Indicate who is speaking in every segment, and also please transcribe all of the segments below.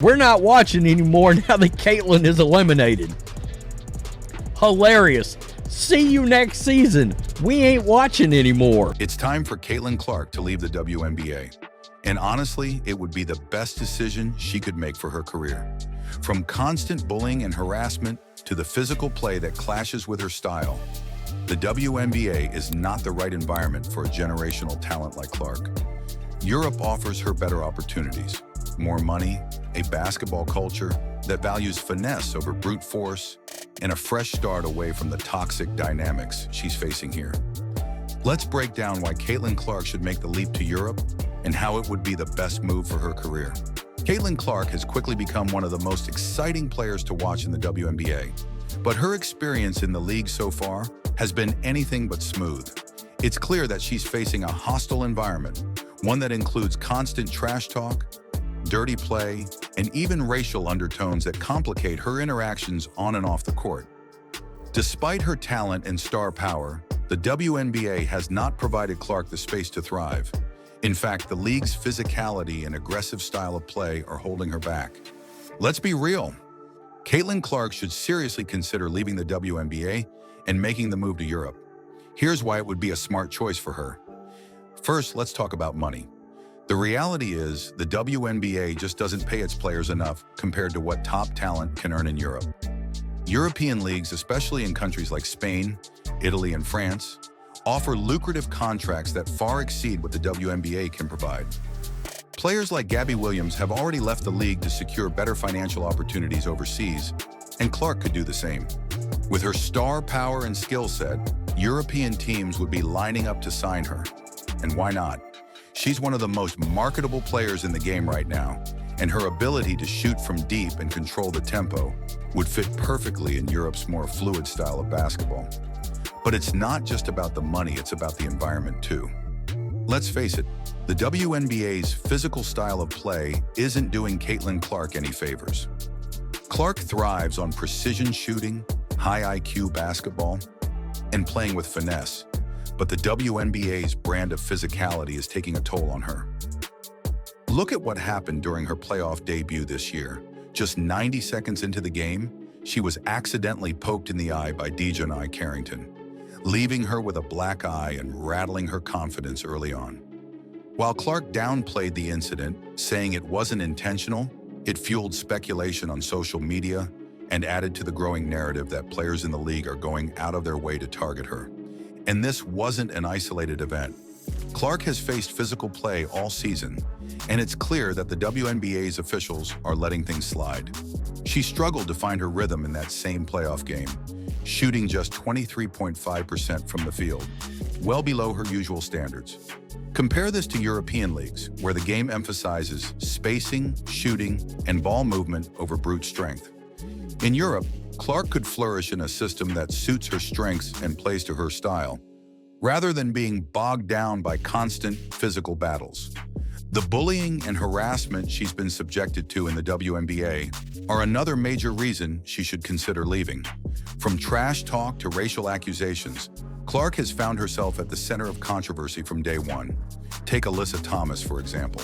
Speaker 1: We're not watching anymore now that Caitlyn is eliminated. Hilarious. See you next season. We ain't watching anymore.
Speaker 2: It's time for Caitlin Clark to leave the WNBA. And honestly, it would be the best decision she could make for her career. From constant bullying and harassment to the physical play that clashes with her style, the WNBA is not the right environment for a generational talent like Clark. Europe offers her better opportunities, more money, a basketball culture that values finesse over brute force, and a fresh start away from the toxic dynamics she's facing here. Let's break down why Caitlin Clark should make the leap to Europe and how it would be the best move for her career. Caitlin Clark has quickly become one of the most exciting players to watch in the WNBA, but her experience in the league so far has been anything but smooth. It's clear that she's facing a hostile environment, one that includes constant trash talk, dirty play, and even racial undertones that complicate her interactions on and off the court. Despite her talent and star power, the WNBA has not provided Clark the space to thrive. In fact, the league's physicality and aggressive style of play are holding her back. Let's be real. Caitlin Clark should seriously consider leaving the WNBA and making the move to Europe. Here's why it would be a smart choice for her. First, let's talk about money. The reality is, the WNBA just doesn't pay its players enough compared to what top talent can earn in Europe. European leagues, especially in countries like Spain, Italy, and France, offer lucrative contracts that far exceed what the WNBA can provide. Players like Gabby Williams have already left the league to secure better financial opportunities overseas, and Clark could do the same. With her star power and skill set, European teams would be lining up to sign her. And why not? She's one of the most marketable players in the game right now, and her ability to shoot from deep and control the tempo would fit perfectly in Europe's more fluid style of basketball. But it's not just about the money, it's about the environment too. Let's face it, the WNBA's physical style of play isn't doing Caitlin Clark any favors. Clark thrives on precision shooting, high IQ basketball, and playing with finesse. But the WNBA's brand of physicality is taking a toll on her. Look at what happened during her playoff debut this year. Just 90 seconds into the game, she was accidentally poked in the eye by Dejanai Carrington, leaving her with a black eye and rattling her confidence early on. While Clark downplayed the incident, saying it wasn't intentional, it fueled speculation on social media and added to the growing narrative that players in the league are going out of their way to target her. And this wasn't an isolated event. Clark has faced physical play all season, and it's clear that the WNBA's officials are letting things slide. She struggled to find her rhythm in that same playoff game, shooting just 23.5% from the field, well below her usual standards. Compare this to European leagues, where the game emphasizes spacing, shooting, and ball movement over brute strength. In Europe, Clark could flourish in a system that suits her strengths and plays to her style, rather than being bogged down by constant physical battles. The bullying and harassment she's been subjected to in the WNBA are another major reason she should consider leaving. From trash talk to racial accusations, Clark has found herself at the center of controversy from day one. Take Alyssa Thomas, for example.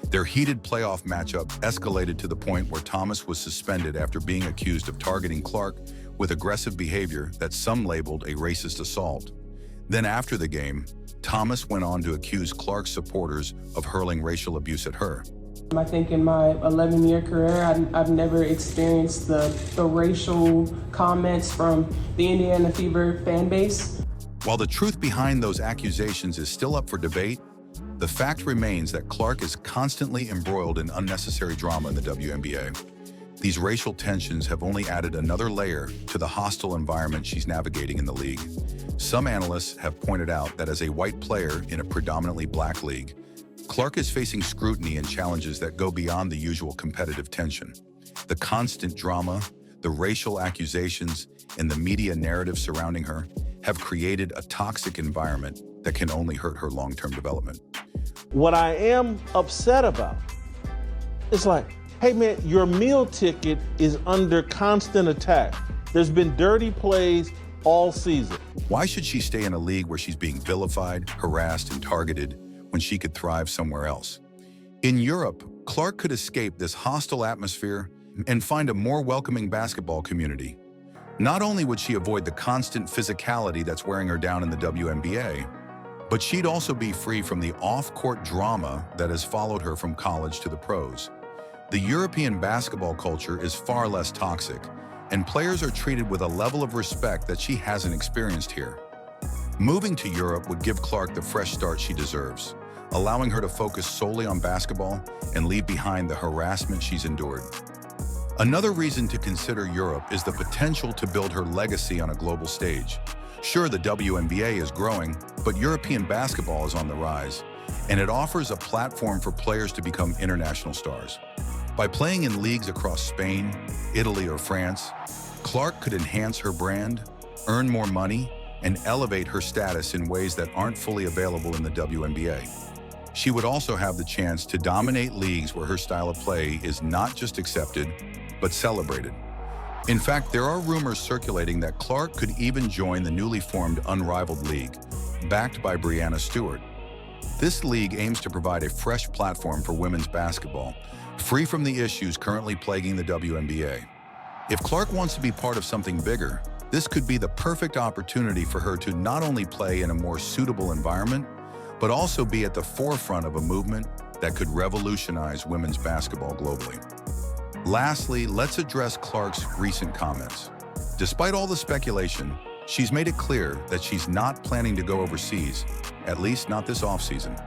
Speaker 2: Their heated playoff matchup escalated to the point where Thomas was suspended after being accused of targeting Clark with aggressive behavior that some labeled a racist assault. Then after the game, Thomas went on to accuse Clark's supporters of hurling racial abuse at her.
Speaker 3: I think in my 11-year career, I've never experienced the racial comments from the Indiana Fever fan base.
Speaker 2: While the truth behind those accusations is still up for debate, the fact remains that Clark is constantly embroiled in unnecessary drama in the WNBA. These racial tensions have only added another layer to the hostile environment she's navigating in the league. Some analysts have pointed out that as a white player in a predominantly black league, Clark is facing scrutiny and challenges that go beyond the usual competitive tension. The constant drama, the racial accusations, and the media narrative surrounding her have created a toxic environment that can only hurt her long-term development.
Speaker 4: What I am upset about is like, hey man, your meal ticket is under constant attack. There's been dirty plays all season.
Speaker 2: Why should she stay in a league where she's being vilified, harassed, and targeted when she could thrive somewhere else? In Europe, Clark could escape this hostile atmosphere and find a more welcoming basketball community. Not only would she avoid the constant physicality that's wearing her down in the WNBA, but she'd also be free from the off-court drama that has followed her from college to the pros. The European basketball culture is far less toxic, and players are treated with a level of respect that she hasn't experienced here. Moving to Europe would give Clark the fresh start she deserves, allowing her to focus solely on basketball and leave behind the harassment she's endured. Another reason to consider Europe is the potential to build her legacy on a global stage. Sure, the WNBA is growing, but European basketball is on the rise, and it offers a platform for players to become international stars. By playing in leagues across Spain, Italy, or France, Clark could enhance her brand, earn more money, and elevate her status in ways that aren't fully available in the WNBA. She would also have the chance to dominate leagues where her style of play is not just accepted, but celebrated. In fact, there are rumors circulating that Clark could even join the newly formed Unrivaled League, backed by Breanna Stewart. This league aims to provide a fresh platform for women's basketball, free from the issues currently plaguing the WNBA. If Clark wants to be part of something bigger, this could be the perfect opportunity for her to not only play in a more suitable environment, but also be at the forefront of a movement that could revolutionize women's basketball globally. Lastly, let's address Clark's recent comments. Despite all the speculation, she's made it clear that she's not planning to go overseas, at least not this offseason.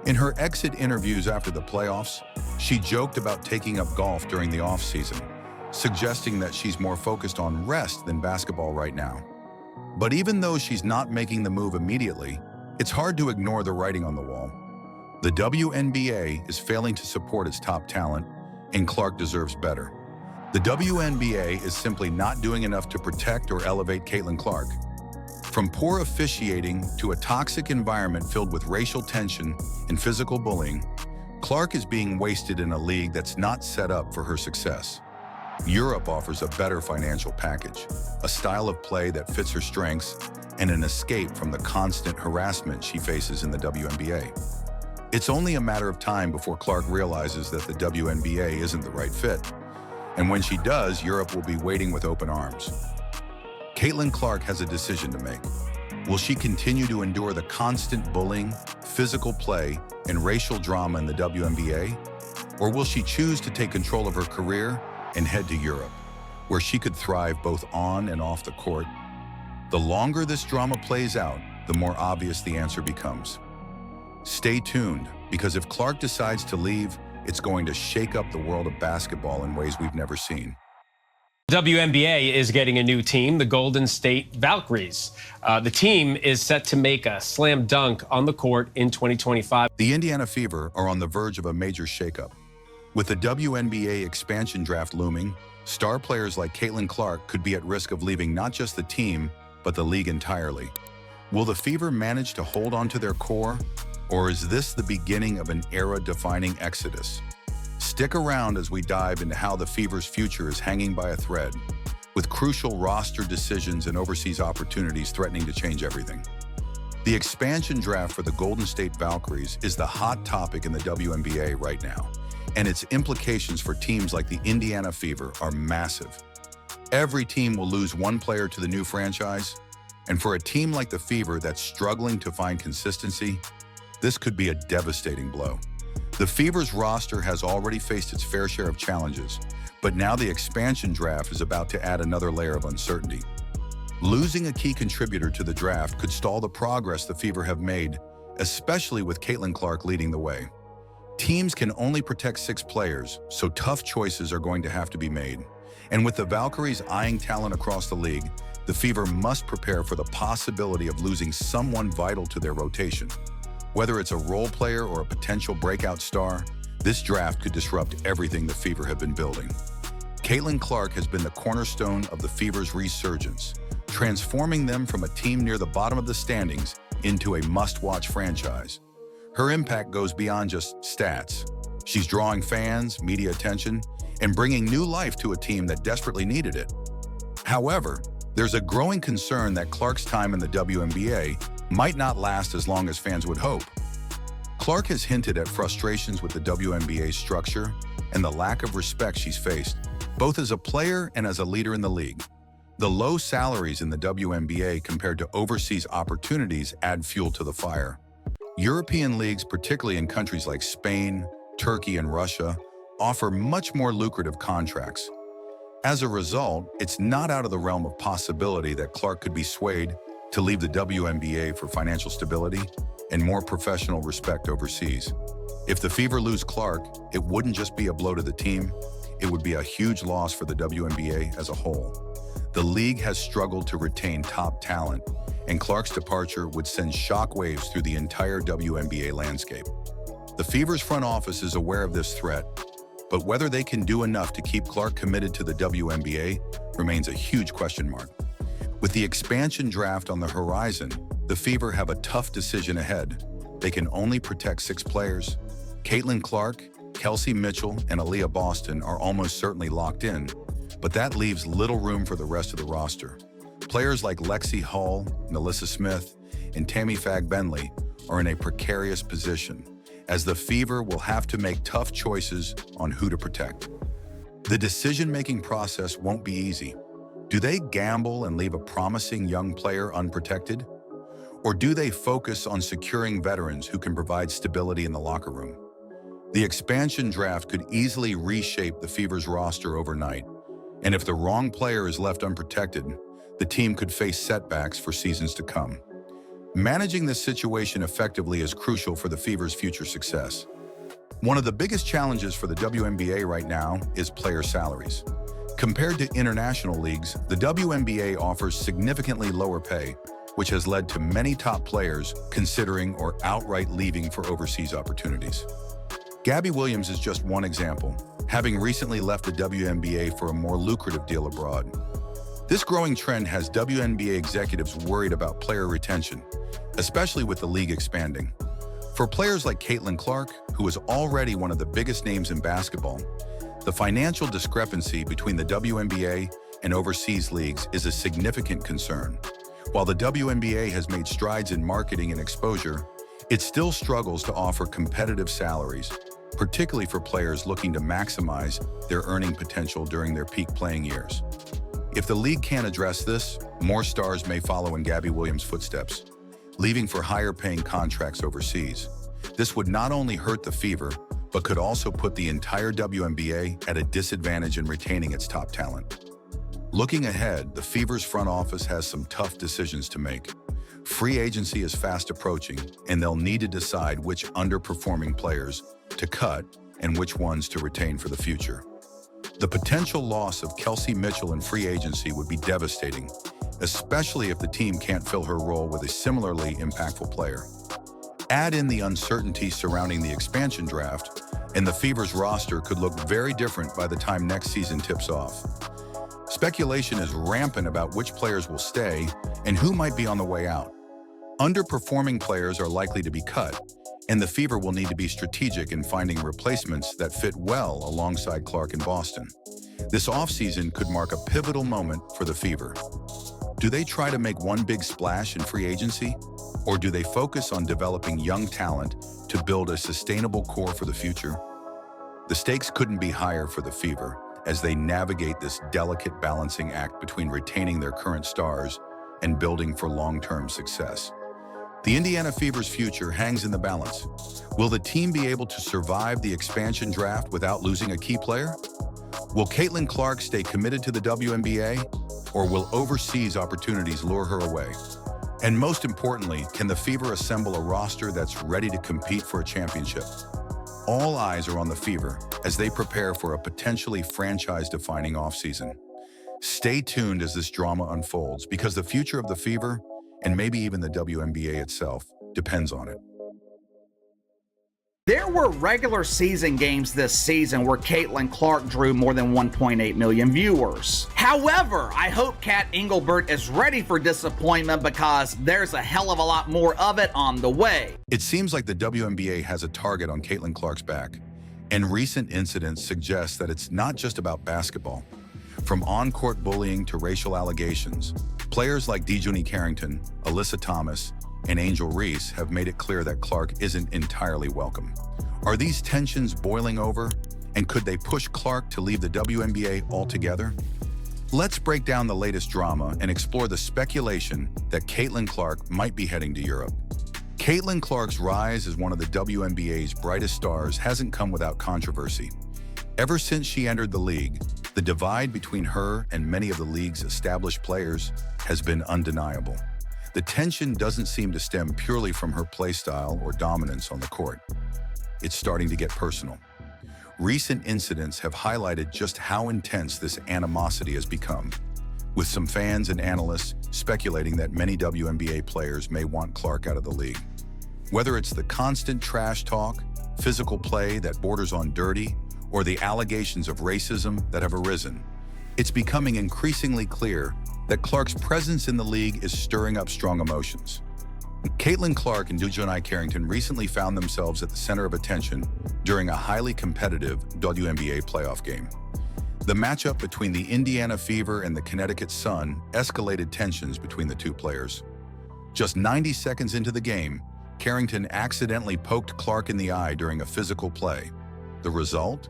Speaker 2: In her exit interviews after the playoffs, she joked about taking up golf during the offseason, suggesting that she's more focused on rest than basketball right now. But even though she's not making the move immediately, it's hard to ignore the writing on the wall. The WNBA is failing to support its top talent, and Clark deserves better. The WNBA is simply not doing enough to protect or elevate Caitlin Clark. From poor officiating to a toxic environment filled with racial tension and physical bullying, Clark is being wasted in a league that's not set up for her success. Europe offers a better financial package, a style of play that fits her strengths, and an escape from the constant harassment she faces in the WNBA. It's only a matter of time before Clark realizes that the WNBA isn't the right fit. And when she does, Europe will be waiting with open arms. Caitlin Clark has a decision to make. Will she continue to endure the constant bullying, physical play, and racial drama in the WNBA? Or will she choose to take control of her career and head to Europe, where she could thrive both on and off the court? The longer this drama plays out, the more obvious the answer becomes. Stay tuned, because if Clark decides to leave, it's going to shake up the world of basketball in ways we've never seen.
Speaker 5: WNBA is getting a new team, the Golden State Valkyries. The team is set to make a slam dunk on the court in 2025.
Speaker 2: The Indiana Fever are on the verge of a major shakeup. With the WNBA expansion draft looming, star players like Caitlin Clark could be at risk of leaving not just the team, but the league entirely. Will the Fever manage to hold on to their core, or is this the beginning of an era-defining exodus? Stick around as we dive into how the Fever's future is hanging by a thread, with crucial roster decisions and overseas opportunities threatening to change everything. The expansion draft for the Golden State Valkyries is the hot topic in the WNBA right now, and its implications for teams like the Indiana Fever are massive. Every team will lose one player to the new franchise, and for a team like the Fever that's struggling to find consistency, this could be a devastating blow. The Fever's roster has already faced its fair share of challenges, but now the expansion draft is about to add another layer of uncertainty. Losing a key contributor to the draft could stall the progress the Fever have made, especially with Caitlin Clark leading the way. Teams can only protect 6 players, so tough choices are going to have to be made. And with the Valkyries eyeing talent across the league, the Fever must prepare for the possibility of losing someone vital to their rotation. Whether it's a role player or a potential breakout star, this draft could disrupt everything the Fever have been building. Caitlin Clark has been the cornerstone of the Fever's resurgence, transforming them from a team near the bottom of the standings into a must-watch franchise. Her impact goes beyond just stats. She's drawing fans, media attention, and bringing new life to a team that desperately needed it. However, there's a growing concern that Clark's time in the WNBA might not last as long as fans would hope. Clark has hinted at frustrations with the WNBA's structure and the lack of respect she's faced, both as a player and as a leader in the league. The low salaries in the WNBA compared to overseas opportunities add fuel to the fire. European leagues, particularly in countries like Spain, Turkey, and Russia, offer much more lucrative contracts. As a result, it's not out of the realm of possibility that Clark could be swayed to leave the WNBA for financial stability and more professional respect overseas. If the Fever lose Clark, it wouldn't just be a blow to the team, it would be a huge loss for the WNBA as a whole. The league has struggled to retain top talent, and Clark's departure would send shockwaves through the entire WNBA landscape. The Fever's front office is aware of this threat, but whether they can do enough to keep Clark committed to the WNBA remains a huge question mark. With the expansion draft on the horizon, the Fever have a tough decision ahead. They can only protect 6 players. Caitlin Clark, Kelsey Mitchell, and Aaliyah Boston are almost certainly locked in, but that leaves little room for the rest of the roster. Players like Lexi Hull, Melissa Smith, and Tammy Fag-Benley are in a precarious position, as the Fever will have to make tough choices on who to protect. The decision-making process won't be easy. Do they gamble and leave a promising young player unprotected? Or do they focus on securing veterans who can provide stability in the locker room? The expansion draft could easily reshape the Fever's roster overnight, and if the wrong player is left unprotected, the team could face setbacks for seasons to come. Managing this situation effectively is crucial for the Fever's future success. One of the biggest challenges for the WNBA right now is player salaries. Compared to international leagues, the WNBA offers significantly lower pay, which has led to many top players considering or outright leaving for overseas opportunities. Gabby Williams is just one example, having recently left the WNBA for a more lucrative deal abroad. This growing trend has WNBA executives worried about player retention, especially with the league expanding. For players like Caitlin Clark, who is already one of the biggest names in basketball, the financial discrepancy between the WNBA and overseas leagues is a significant concern. While the WNBA has made strides in marketing and exposure, it still struggles to offer competitive salaries, particularly for players looking to maximize their earning potential during their peak playing years. If the league can't address this, more stars may follow in Gabby Williams' footsteps, leaving for higher-paying contracts overseas. This would not only hurt the Fever, but could also put the entire WNBA at a disadvantage in retaining its top talent. Looking ahead, the Fever's front office has some tough decisions to make. Free agency is fast approaching, and they'll need to decide which underperforming players to cut and which ones to retain for the future. The potential loss of Kelsey Mitchell in free agency would be devastating, especially if the team can't fill her role with a similarly impactful player. Add in the uncertainty surrounding the expansion draft, and the Fever's roster could look very different by the time next season tips off. Speculation is rampant about which players will stay and who might be on the way out. Underperforming players are likely to be cut, and the Fever will need to be strategic in finding replacements that fit well alongside Clark and Boston. This offseason could mark a pivotal moment for the Fever. Do they try to make one big splash in free agency, or do they focus on developing young talent to build a sustainable core for the future? The stakes couldn't be higher for the Fever as they navigate this delicate balancing act between retaining their current stars and building for long-term success. The Indiana Fever's future hangs in the balance. Will the team be able to survive the expansion draft without losing a key player? Will Caitlin Clark stay committed to the WNBA, or will overseas opportunities lure her away? And most importantly, can the Fever assemble a roster that's ready to compete for a championship? All eyes are on the Fever as they prepare for a potentially franchise-defining offseason. Stay tuned as this drama unfolds, because the future of the Fever, and maybe even the WNBA itself, depends on it.
Speaker 6: There were regular season games this season where Caitlin Clark drew more than 1.8 million viewers. However, I hope Kat Engelbert is ready for disappointment, because there's a hell of a lot more of it on the way.
Speaker 2: It seems like the WNBA has a target on Caitlin Clark's back, and recent incidents suggest that it's not just about basketball. From on-court bullying to racial allegations, players like Dejuni Carrington, Alyssa Thomas, and Angel Reese have made it clear that Clark isn't entirely welcome. Are these tensions boiling over? And could they push Clark to leave the WNBA altogether? Let's break down the latest drama and explore the speculation that Caitlin Clark might be heading to Europe. Caitlin Clark's rise as one of the WNBA's brightest stars hasn't come without controversy. Ever since she entered the league, the divide between her and many of the league's established players has been undeniable. The tension doesn't seem to stem purely from her play style or dominance on the court. It's starting to get personal. Recent incidents have highlighted just how intense this animosity has become, with some fans and analysts speculating that many WNBA players may want Clark out of the league. Whether it's the constant trash talk, physical play that borders on dirty, or the allegations of racism that have arisen, it's becoming increasingly clear that Clark's presence in the league is stirring up strong emotions. Caitlin Clark and Dejanai Carrington recently found themselves at the center of attention during a highly competitive WNBA playoff game. The matchup between the Indiana Fever and the Connecticut Sun escalated tensions between the two players. Just 90 seconds into the game, Carrington accidentally poked Clark in the eye during a physical play. The result?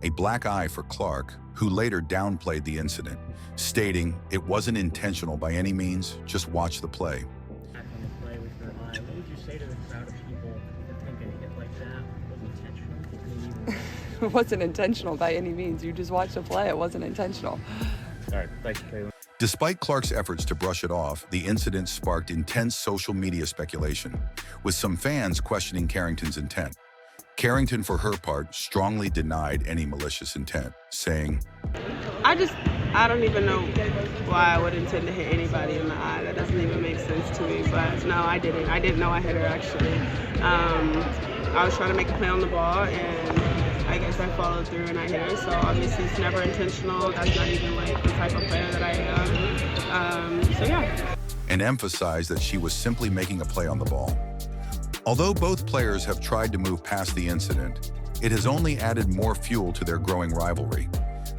Speaker 2: A black eye for Clark, who later downplayed the incident, stating it wasn't intentional by any means, just watch the play.
Speaker 7: What would you say to the crowd of people that think a hit like that was intentional?
Speaker 8: It wasn't intentional by any means. You just watched the play. It wasn't intentional.
Speaker 7: All right, thanks, Caitlin.
Speaker 2: Despite Clark's efforts to brush it off, the incident sparked intense social media speculation, with some fans questioning Carrington's intent. Carrington, for her part, strongly denied any malicious intent, saying,
Speaker 3: I don't even know why I would intend to hit anybody in the eye. That doesn't even make sense to me, but no, I didn't. I didn't know I hit her, actually. I was trying to make a play on the ball, and I guess I followed through and I hit her, so obviously it's never intentional. That's not even like the type of player that I am. So yeah.
Speaker 2: and emphasized that she was simply making a play on the ball. Although both players have tried to move past the incident, it has only added more fuel to their growing rivalry.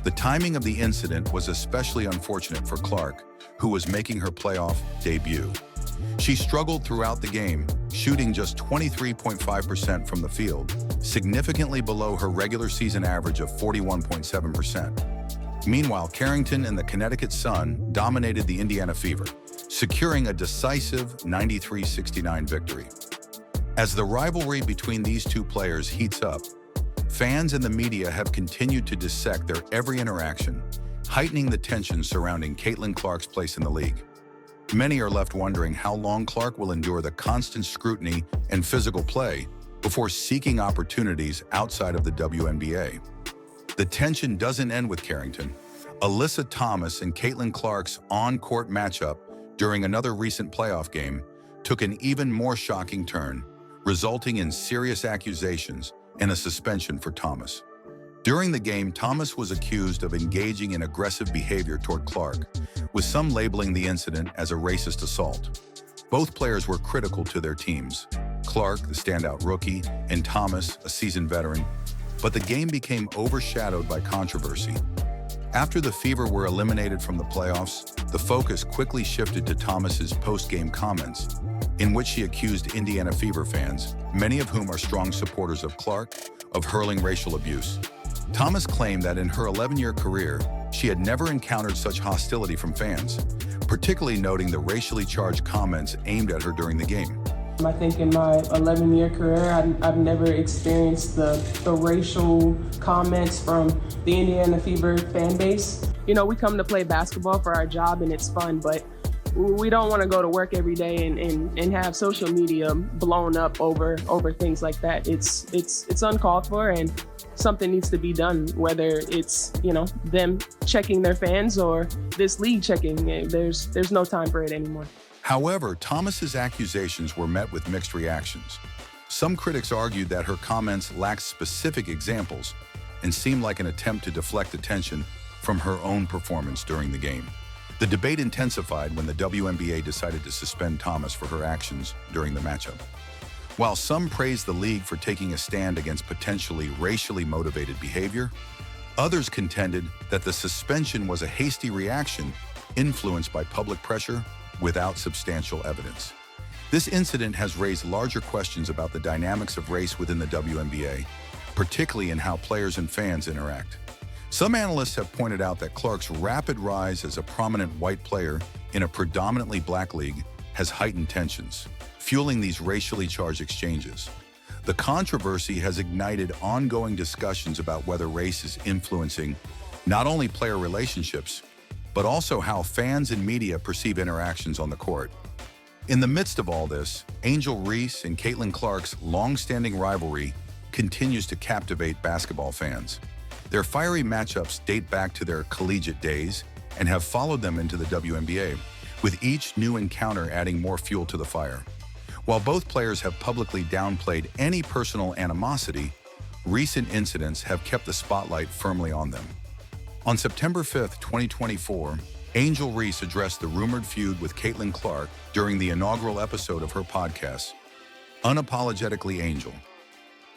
Speaker 2: The timing of the incident was especially unfortunate for Clark, who was making her playoff debut. She struggled throughout the game, shooting just 23.5% from the field, significantly below her regular season average of 41.7%. Meanwhile, Carrington and the Connecticut Sun dominated the Indiana Fever, securing a decisive 93-69 victory. As the rivalry between these two players heats up, fans and the media have continued to dissect their every interaction, heightening the tension surrounding Caitlin Clark's place in the league. Many are left wondering how long Clark will endure the constant scrutiny and physical play before seeking opportunities outside of the WNBA. The tension doesn't end with Carrington. Alyssa Thomas and Caitlin Clark's on-court matchup during another recent playoff game took an even more shocking turn, resulting in serious accusations and a suspension for Thomas. During the game, Thomas was accused of engaging in aggressive behavior toward Clark, with some labeling the incident as a racist assault. Both players were critical to their teams, Clark, the standout rookie, and Thomas, a seasoned veteran, but the game became overshadowed by controversy. After the Fever were eliminated from the playoffs, the focus quickly shifted to Thomas's post-game comments, in which she accused Indiana Fever fans, many of whom are strong supporters of Clark, of hurling racial abuse. Thomas claimed that in her 11-year career, she had never encountered such hostility from fans, particularly noting the racially charged comments aimed at her during the game.
Speaker 3: I think in my 11-year career, I've never experienced the racial comments from the Indiana Fever fan base. You know, we come to play basketball for our job and it's fun, but we don't want to go to work every day and have social media blown up over things like that. It's uncalled for, and something needs to be done, whether it's, you know, them checking their fans or this league checking. There's no time for it anymore.
Speaker 2: However, Thomas's accusations were met with mixed reactions. Some critics argued that her comments lacked specific examples and seemed like an attempt to deflect attention from her own performance during the game. The debate intensified when the WNBA decided to suspend Thomas for her actions during the matchup. While some praised the league for taking a stand against potentially racially motivated behavior, others contended that the suspension was a hasty reaction influenced by public pressure without substantial evidence. This incident has raised larger questions about the dynamics of race within the WNBA, particularly in how players and fans interact. Some analysts have pointed out that Clark's rapid rise as a prominent white player in a predominantly black league has heightened tensions, fueling these racially charged exchanges. The controversy has ignited ongoing discussions about whether race is influencing not only player relationships, but also how fans and media perceive interactions on the court. In the midst of all this, Angel Reese and Caitlin Clark's long-standing rivalry continues to captivate basketball fans. Their fiery matchups date back to their collegiate days and have followed them into the WNBA, with each new encounter adding more fuel to the fire. While both players have publicly downplayed any personal animosity, recent incidents have kept the spotlight firmly on them. On September 5, 2024, Angel Reese addressed the rumored feud with Caitlin Clark during the inaugural episode of her podcast, Unapologetically Angel.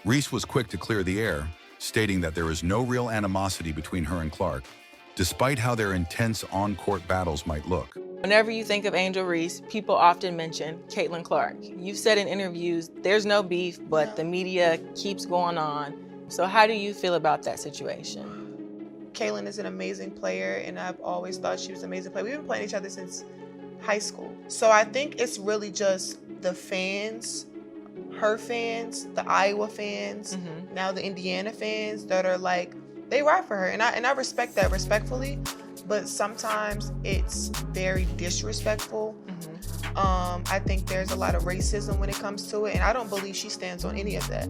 Speaker 2: Reese was quick to clear the air, stating that there is no real animosity between her and Clark, despite how their intense on-court battles might look.
Speaker 9: Whenever you think of Angel Reese, people often mention Caitlin Clark. You've said in interviews, there's no beef, but the media keeps going on. So how do you feel about that situation?
Speaker 10: Caitlin is an amazing player, and I've always thought she was an amazing player. We've been playing each other since high school. So I think it's really just the fans, her fans, the Iowa fans, now the Indiana fans that are like, they ride for her. And I respect that respectfully, but sometimes it's very disrespectful. I think there's a lot of racism when it comes to it, and I don't believe she stands on any of that.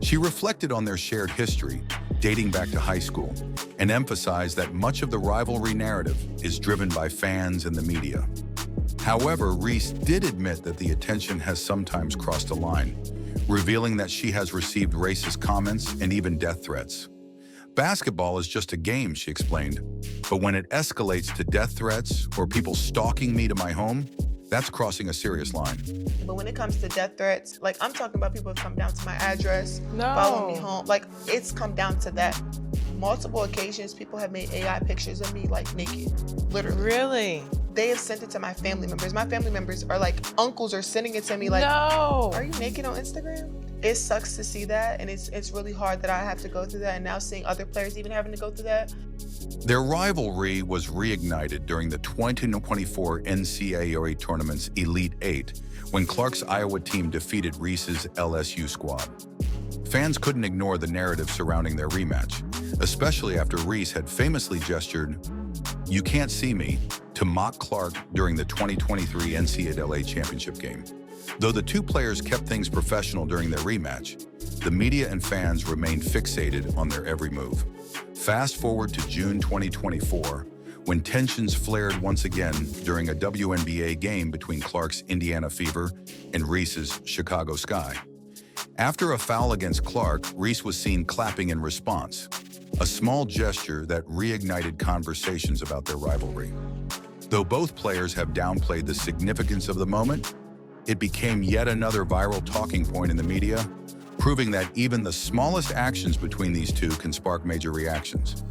Speaker 2: She reflected on their shared history, dating back to high school, and emphasized that much of the rivalry narrative is driven by fans and the media. However, Reese did admit that the attention has sometimes crossed a line, revealing that she has received racist comments and even death threats. Basketball is just a game, she explained, but when it escalates to death threats or people stalking me to my home, that's crossing a serious line.
Speaker 10: But when it comes to death threats, like I'm talking about people have come down to my address, follow me home. Like it's come down to that. Multiple occasions, people have made AI pictures of me like naked, literally.
Speaker 9: Really?
Speaker 10: They have sent it to my family members. My family members are like, uncles are sending it to me like,
Speaker 9: no.
Speaker 10: Are you naked on Instagram? It sucks to see that, and it's really hard that I have to go through that, and now seeing other players even having to go through that.
Speaker 2: Their rivalry was reignited during the 2024 NCAA Tournament's Elite Eight, when Clark's Iowa team defeated Reese's LSU squad. Fans couldn't ignore the narrative surrounding their rematch, especially after Reese had famously gestured, "You can't see me," to mock Clark during the 2023 NCAA championship game. Though the two players kept things professional during their rematch, the media and fans remained fixated on their every move. Fast forward to June 2024, when tensions flared once again during a WNBA game between Clark's Indiana Fever and Reese's Chicago Sky. After a foul against Clark, Reese was seen clapping in response, a small gesture that reignited conversations about their rivalry. Though both players have downplayed the significance of the moment, it became yet another viral talking point in the media, proving that even the smallest actions between these two can spark major reactions.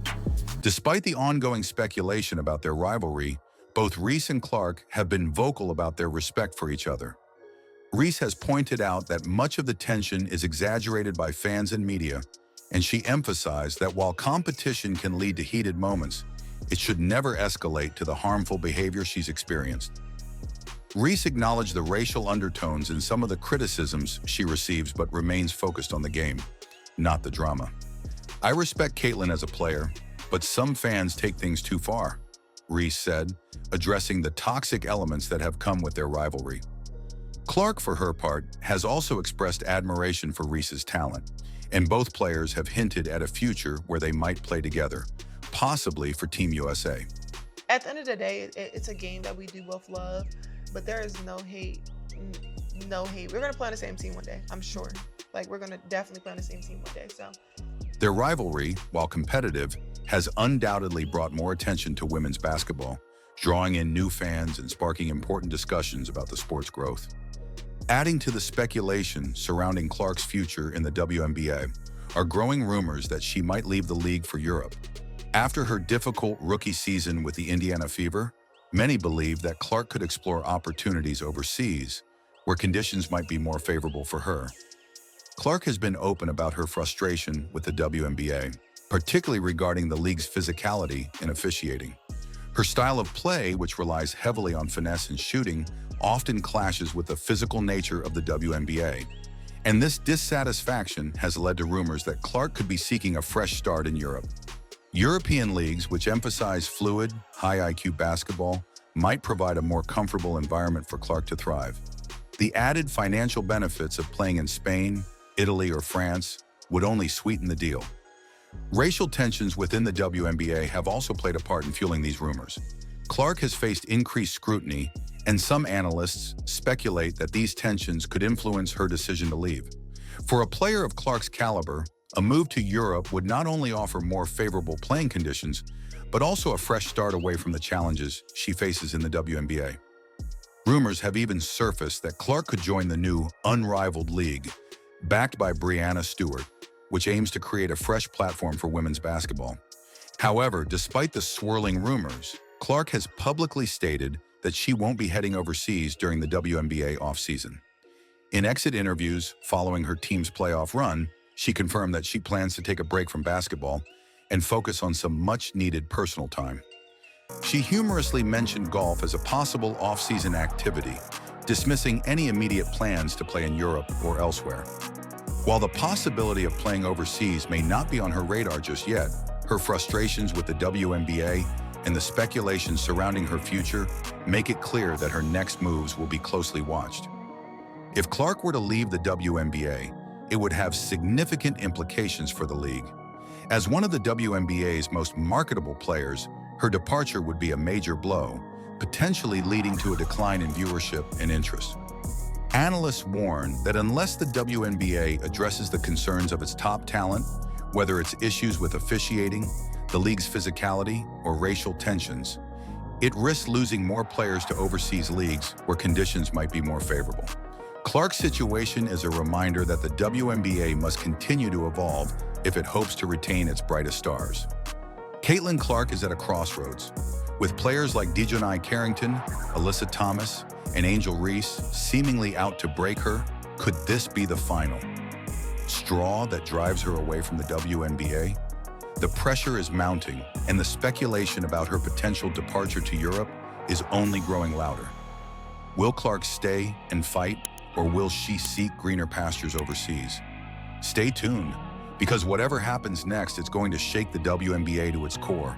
Speaker 2: Despite the ongoing speculation about their rivalry, both Reese and Clark have been vocal about their respect for each other. Reese has pointed out that much of the tension is exaggerated by fans and media, and she emphasized that while competition can lead to heated moments, it should never escalate to the harmful behavior she's experienced. Reese acknowledged the racial undertones in some of the criticisms she receives, but remains focused on the game, not the drama. "I respect Caitlin as a player, but some fans take things too far," Reese said, addressing the toxic elements that have come with their rivalry. Clark, for her part, has also expressed admiration for Reese's talent, and both players have hinted at a future where they might play together, possibly for Team USA.
Speaker 10: At the end of the day, it's a game that we do both love, but there is no hate, no hate. We're gonna play on the same team one day, I'm sure. Like, we're gonna definitely play on the same team one day, so.
Speaker 2: Their rivalry, while competitive, has undoubtedly brought more attention to women's basketball, drawing in new fans and sparking important discussions about the sport's growth. Adding to the speculation surrounding Clark's future in the WNBA are growing rumors that she might leave the league for Europe. After her difficult rookie season with the Indiana Fever, many believe that Clark could explore opportunities overseas, where conditions might be more favorable for her. Clark has been open about her frustration with the WNBA, particularly regarding the league's physicality in officiating. Her style of play, which relies heavily on finesse and shooting, often clashes with the physical nature of the WNBA. And this dissatisfaction has led to rumors that Clark could be seeking a fresh start in Europe. European leagues, which emphasize fluid, high IQ basketball, might provide a more comfortable environment for Clark to thrive. The added financial benefits of playing in Spain, Italy, or France would only sweeten the deal. Racial tensions within the WNBA have also played a part in fueling these rumors. Clark has faced increased scrutiny, and some analysts speculate that these tensions could influence her decision to leave. For a player of Clark's caliber, a move to Europe would not only offer more favorable playing conditions, but also a fresh start away from the challenges she faces in the WNBA. Rumors have even surfaced that Clark could join the new, unrivaled league, backed by Breanna Stewart, which aims to create a fresh platform for women's basketball. However, despite the swirling rumors, Clark has publicly stated that she won't be heading overseas during the WNBA offseason. In exit interviews following her team's playoff run, she confirmed that she plans to take a break from basketball and focus on some much-needed personal time. She humorously mentioned golf as a possible off-season activity, dismissing any immediate plans to play in Europe or elsewhere. While the possibility of playing overseas may not be on her radar just yet, her frustrations with the WNBA and the speculation surrounding her future make it clear that her next moves will be closely watched. If Clark were to leave the WNBA, it would have significant implications for the league. As one of the WNBA's most marketable players, her departure would be a major blow, potentially leading to a decline in viewership and interest. Analysts warn that unless the WNBA addresses the concerns of its top talent, whether it's issues with officiating, the league's physicality, or racial tensions, it risks losing more players to overseas leagues where conditions might be more favorable. Clark's situation is a reminder that the WNBA must continue to evolve if it hopes to retain its brightest stars. Caitlin Clark is at a crossroads. With players like Dejanai Carrington, Alyssa Thomas, and Angel Reese seemingly out to break her, could this be the final straw that drives her away from the WNBA? The pressure is mounting, and the speculation about her potential departure to Europe is only growing louder. Will Clark stay and fight, or will she seek greener pastures overseas? Stay tuned, because whatever happens next, it's going to shake the WNBA to its core.